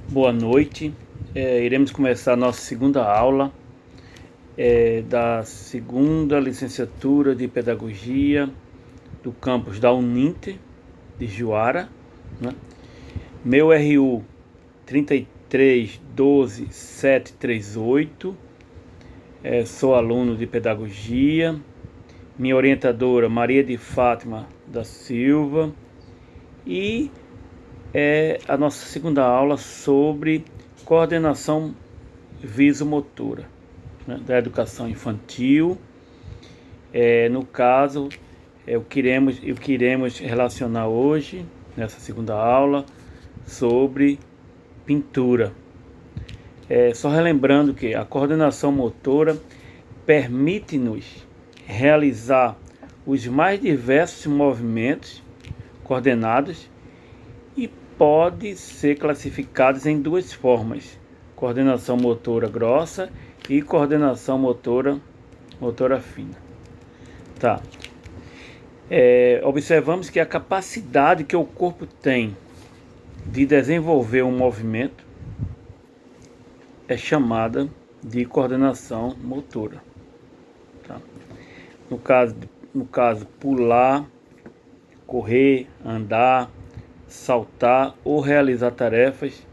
Boa noite. Iremos começar a nossa segunda aula da segunda licenciatura de Pedagogia do campus da Uninter de Juara, né? Meu RU 3312738. Sou aluno de Pedagogia. Minha orientadora Maria de Fátima da Silva. E a nossa segunda aula sobre coordenação visomotora, né, da educação infantil. No caso, o que iremos relacionar hoje, nessa segunda aula, sobre pintura. Só relembrando que a coordenação motora permite-nos realizar os mais diversos movimentos coordenados e pode ser classificados em duas formas: coordenação motora grossa e coordenação motora fina. Tá. Observamos que a capacidade que o corpo tem de desenvolver um movimento é chamada de coordenação motora. Tá. No caso, pular, correr, andar, saltar ou realizar tarefas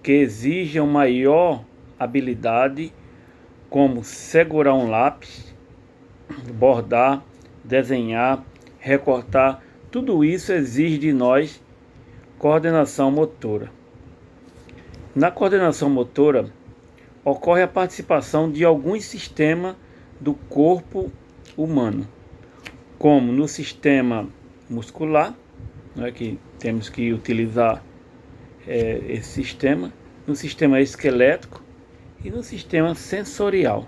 que exijam maior habilidade, como segurar um lápis, bordar, desenhar, recortar. Tudo isso exige de nós coordenação motora. Na coordenação motora ocorre a participação de alguns sistemas do corpo humano, como no sistema muscular, né, que temos que utilizar esse sistema, no sistema esquelético e no sistema sensorial.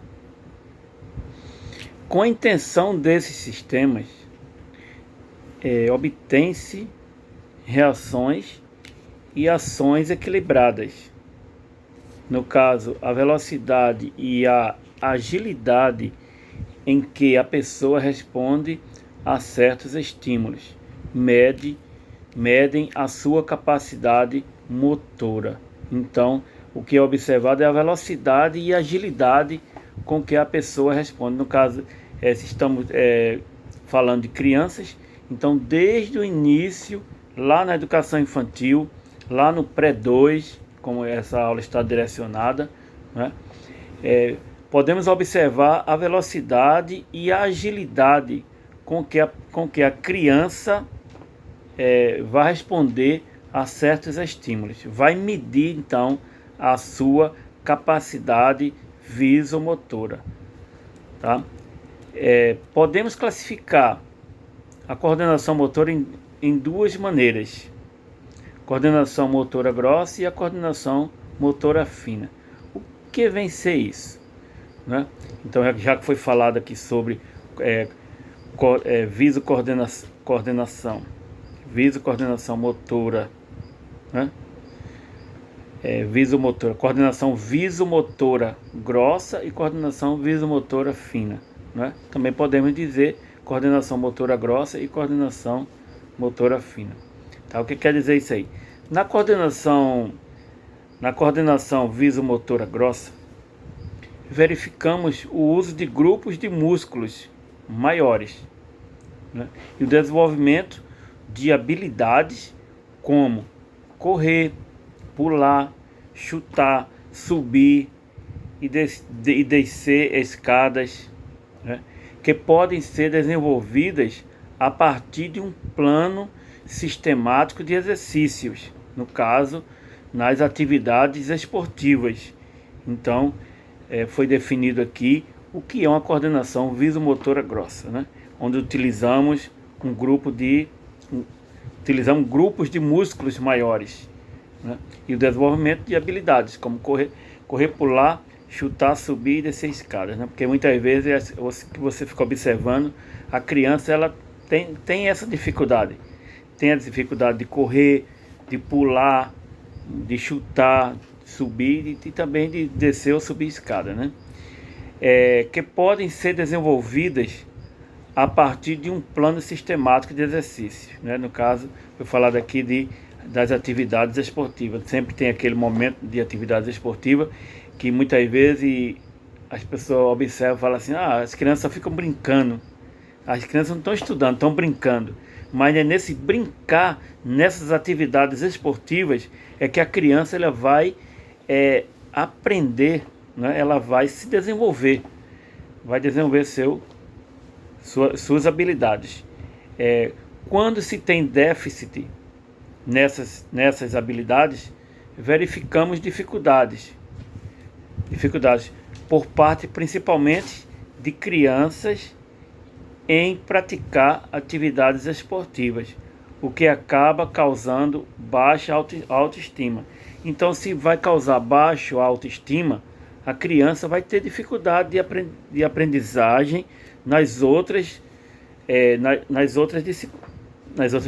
Com a intenção desses sistemas, obtém-se reações e ações equilibradas. No caso, a velocidade e a agilidade em que a pessoa responde a certos estímulos medem a sua capacidade motora. Então, o que é observado é a velocidade e agilidade com que a pessoa responde. No caso, se estamos falando de crianças, então desde o início, lá na educação infantil, lá no pré-2, como essa aula está direcionada, né, podemos observar a velocidade e a agilidade com que a criança vai responder a certos estímulos. Vai medir, então, a sua capacidade visomotora. Tá? Podemos classificar a coordenação motora em duas maneiras: coordenação motora grossa e a coordenação motora fina. O que vem ser isso? Né? Então, já que foi falado aqui sobre visocoordenação motora, né? Coordenação visomotora grossa e coordenação visomotora fina, né? Também podemos dizer coordenação motora grossa e coordenação motora fina. Tá? O que quer dizer isso aí? Na coordenação visomotora grossa, verificamos o uso de grupos de músculos maiores, né? E o desenvolvimento de habilidades como correr, pular, chutar, subir e descer escadas, né, que podem ser desenvolvidas a partir de um plano sistemático de exercícios, no caso, nas atividades esportivas. Então, foi definido aqui o que é uma coordenação visomotora grossa, né, onde utilizamos grupos de músculos maiores, né, e o desenvolvimento de habilidades como correr, pular, chutar, subir e descer escadas, né? Porque muitas vezes que você fica observando, a criança ela tem essa dificuldade, tem a dificuldade de correr, de pular, de chutar, subir e também de descer ou subir escada, né? Que podem ser desenvolvidas a partir de um plano sistemático de exercício, né? No caso, foi falado aqui das atividades esportivas. Sempre tem aquele momento de atividades esportivas que muitas vezes as pessoas observam e falam assim, as crianças ficam brincando, as crianças não estão estudando, estão brincando. Mas é nesse brincar, nessas atividades esportivas, é que a criança ela vai aprender, né? Ela vai se desenvolver, vai desenvolver suas habilidades. Quando se tem déficit nessas habilidades, verificamos dificuldades por parte principalmente de crianças em praticar atividades esportivas, o que acaba causando baixa autoestima. Então, se vai causar baixa autoestima, a criança vai ter dificuldade de aprendizagem nas outras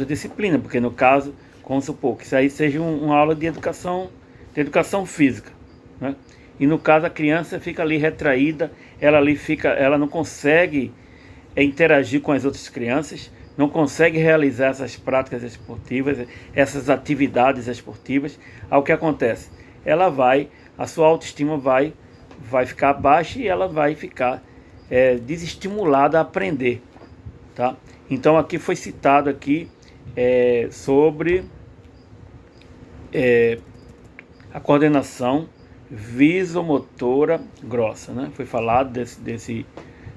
disciplinas, porque no caso, vamos supor que isso aí seja uma aula de educação física, né? E no caso a criança fica ali retraída, ela não consegue interagir com as outras crianças, não consegue realizar essas práticas esportivas, essas atividades esportivas. Aí o que acontece? A sua autoestima vai ficar baixa e ela vai ficar desestimulada a aprender, tá? Então aqui foi citado aqui sobre a coordenação visomotora grossa, né? Foi falado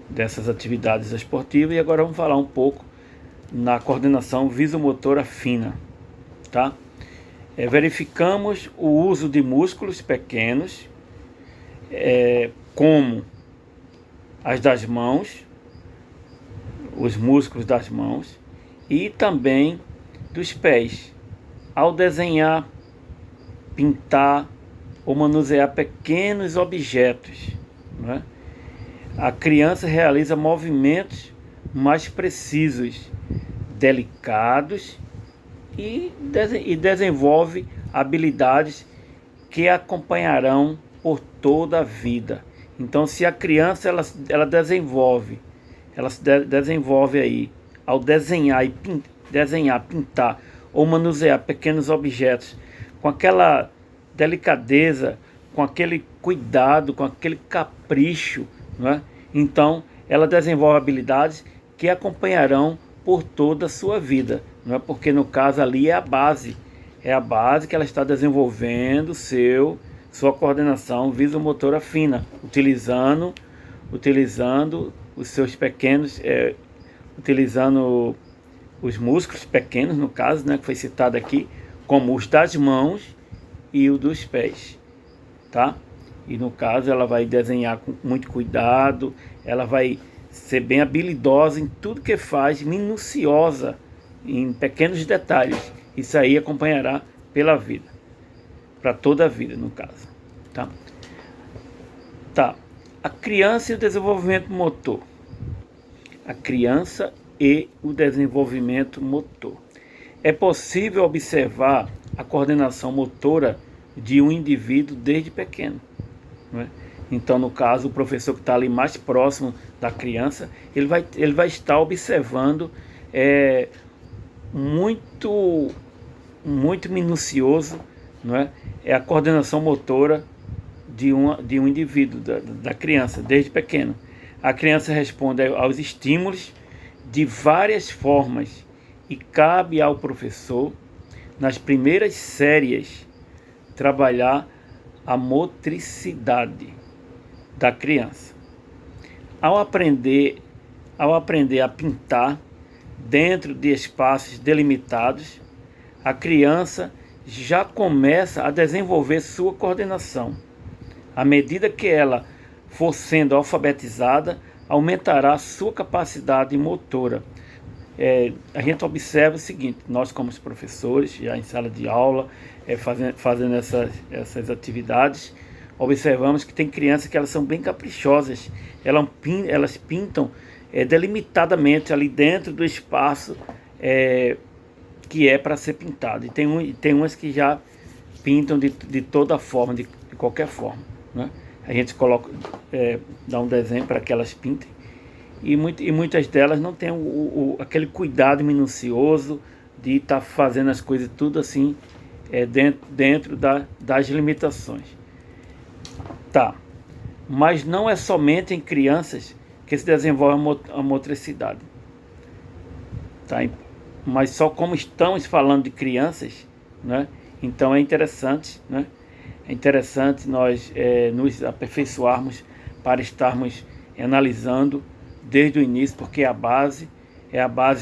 dessas atividades esportivas e agora vamos falar um pouco na coordenação visomotora fina, tá? Verificamos o uso de músculos pequenos, como as das mãos, os músculos das mãos e também dos pés, ao desenhar, pintar ou manusear pequenos objetos, né? A criança realiza movimentos mais precisos, delicados e desenvolve habilidades que acompanharão por toda a vida. Então, se a criança ela desenvolve aí ao desenhar, pintar ou manusear pequenos objetos com aquela delicadeza, com aquele cuidado, com aquele capricho, não é? Então ela desenvolve habilidades que acompanharão por toda a sua vida, não é? Porque no caso ali é a base que ela está desenvolvendo sua coordenação visomotora fina, utilizando os seus pequenos, utilizando os músculos pequenos, no caso, né, que foi citado aqui, como os das mãos e o dos pés, tá? E no caso ela vai desenhar com muito cuidado, ela vai ser bem habilidosa em tudo que faz, minuciosa em pequenos detalhes. Isso aí acompanhará pela vida, para toda a vida no caso, tá? Tá. A criança e o desenvolvimento motor. A criança e o desenvolvimento motor. É possível observar a coordenação motora de um indivíduo desde pequeno, não é? Então, no caso, o professor que está ali mais próximo da criança, ele vai estar observando muito minucioso, não é? A coordenação motora de um indivíduo, da criança, desde pequeno. A criança responde aos estímulos de várias formas e cabe ao professor, nas primeiras séries, trabalhar a motricidade da criança. Ao aprender a pintar dentro de espaços delimitados, a criança já começa a desenvolver sua coordenação. À medida que ela for sendo alfabetizada, aumentará sua capacidade motora. A gente observa o seguinte: nós como professores, já em sala de aula, fazendo essas atividades, observamos que tem crianças que elas são bem caprichosas, elas pintam delimitadamente ali dentro do espaço que é para ser pintado, e tem umas que já pintam de toda forma, de qualquer forma, né? A gente dá um desenho para que elas pintem, e muitas delas não têm aquele cuidado minucioso de estar fazendo as coisas tudo assim dentro das limitações. Tá, mas não é somente em crianças que se desenvolve a motricidade. Tá? Mas só como estamos falando de crianças, né? Então é interessante, né? É interessante nós nos aperfeiçoarmos para estarmos analisando desde o início, porque é a base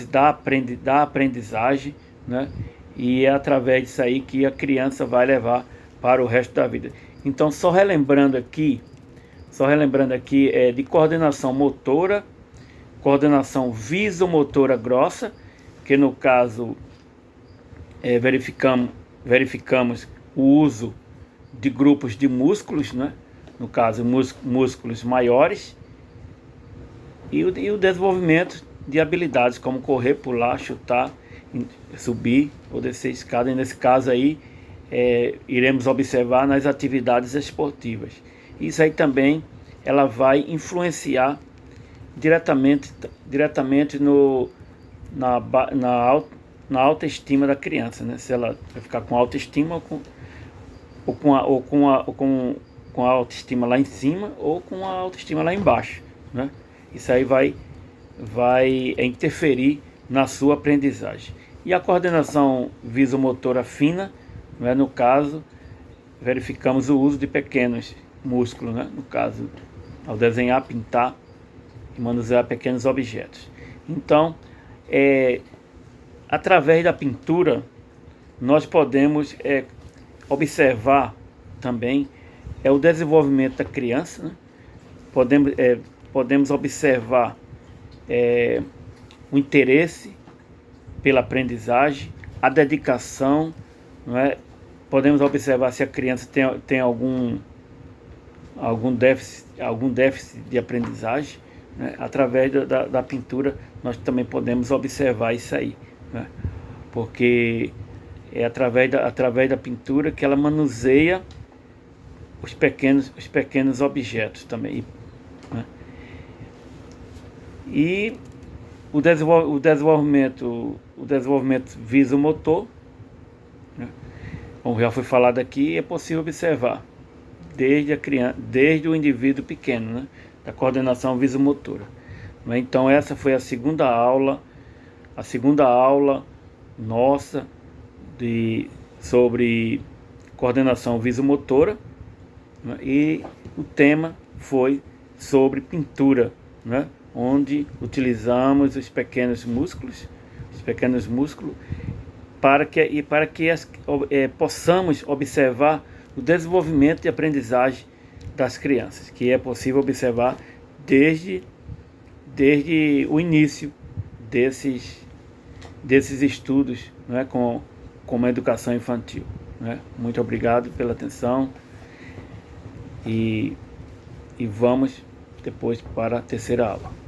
da aprendizagem, né? E é através disso aí que a criança vai levar para o resto da vida. Então, só relembrando aqui de coordenação motora, coordenação visomotora grossa, que no caso verificamos o uso de grupos de músculos, né? No caso músculos maiores, e o desenvolvimento de habilidades como correr, pular, chutar, subir ou descer escada. E nesse caso aí iremos observar nas atividades esportivas. Isso aí também ela vai influenciar diretamente na autoestima da criança, né? Se ela vai ficar com autoestima ou com a autoestima lá em cima ou com a autoestima lá embaixo, né? Isso aí vai interferir na sua aprendizagem. E a coordenação visomotora fina, né? No caso, verificamos o uso de pequenos músculos, né? No caso, ao desenhar, pintar e manusear pequenos objetos. Então, através da pintura, nós podemos observar também o desenvolvimento da criança, né? Podemos observar o interesse pela aprendizagem, a dedicação, não é? Podemos observar se a criança tem algum déficit de aprendizagem, né? Através da pintura nós também podemos observar isso aí, né? Porque é através da pintura que ela manuseia os pequenos objetos também, né? E o desenvolvimento visomotor, né? Como já foi falado aqui, é possível observar desde o indivíduo pequeno, né? Da coordenação visomotora. Então essa foi a segunda aula nossa sobre coordenação visomotora, né? E o tema foi sobre pintura, né? Onde utilizamos os pequenos músculos para que possamos observar o desenvolvimento e aprendizagem das crianças, que é possível observar desde o início desses estudos, né, com a educação infantil, né? Muito obrigado pela atenção e vamos depois para a terceira aula.